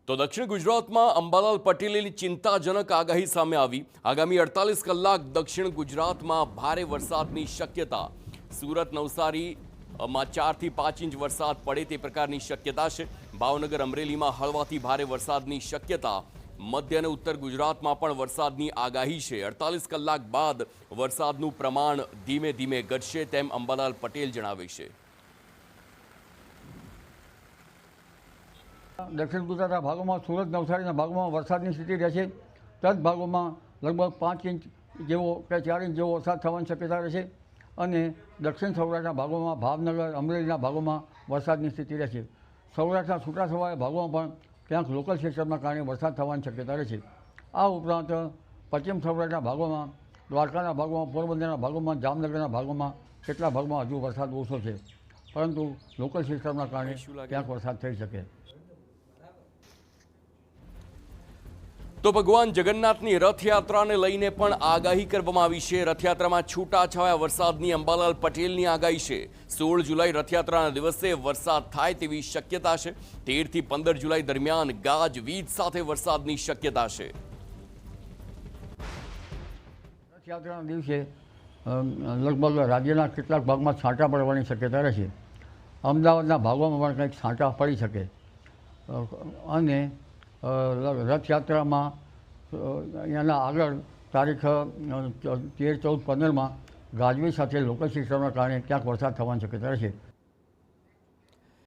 તો દક્ષિણ ગુજરાતમાં અંબાલાલ પટેલની ચિંતાજનક આગાહી સામે આવી। આગામી 48 કલાક દક્ષિણ ગુજરાતમાં ભારે વરસાદની શક્યતા। સુરત નવસારીમાં 4 થી 5 ઇંચ વરસાદ પડે તે પ્રકારની શક્યતા છે। ભાવનગર અમરેલીમાં હળવાથી ભારે વરસાદની શક્યતા। મધ્ય અને ઉત્તર ગુજરાતમાં પણ વરસાદની આગાહી છે। 48 કલાક બાદ વરસાદનું પ્રમાણ ધીમે ધીમે ઘટશે તેમ અંબાલાલ પટેલ જણાવે છે। દક્ષિણ ગુજરાતના ભાગોમાં સુરત નવસારીના ભાગોમાં વરસાદની સ્થિતિ રહેશે। તદ ભાગોમાં લગભગ 5 ઇંચ જેવો કે 4 ઇંચ જેવો વરસાદ થવાની શક્યતા રહેશે અને દક્ષિણ સૌરાષ્ટ્રના ભાગોમાં ભાવનગર અમરેલીના ભાગોમાં વરસાદની સ્થિતિ રહેશે। સૌરાષ્ટ્રના છૂટાછવાયા ભાગોમાં પણ ક્યાંક લોકલ સિસ્ટમના કારણે વરસાદ થવાની શક્યતા રહેશે। આ ઉપરાંત પશ્ચિમ સૌરાષ્ટ્રના ભાગોમાં, દ્વારકાના ભાગોમાં, પોરબંદરના ભાગોમાં, જામનગરના ભાગોમાં કેટલા ભાગમાં હજુ વરસાદ ઓછો છે, પરંતુ લોકલ સિસ્ટમના કારણે ક્યાંક વરસાદ થઈ શકે। તો ભગવાન જગન્નાથની રથયાત્રાને લઈને પણ આગાહી કરવામાં આવી છે। રથયાત્રામાં છૂટાછવાયા વરસાદની અંબાલાલ પટેલની આગાહી છે। 16 જુલાઈ રથયાત્રાના દિવસે વરસાદ થાય તેવી શક્યતા છે। 13 થી 15 જુલાઈ દરમિયાન ગાજવીજ સાથે વરસાદની શક્યતા છે। રથયાત્રાના દિવસે લગભગ રાજ્યના કેટલાક ભાગમાં છાંટા પડવાની શક્યતા રહેશે। અમદાવાદના ભાગોમાં પણ કંઈક છાંટા પડી શકે અને રથયાત્રામાં અહીંયાના આગળ તારીખ 13, 14, 15માં ગાજવીજ સાથે લોકલ સિસ્ટમના કારણે ક્યાંક વરસાદ થવાની શક્યતા રહેશે।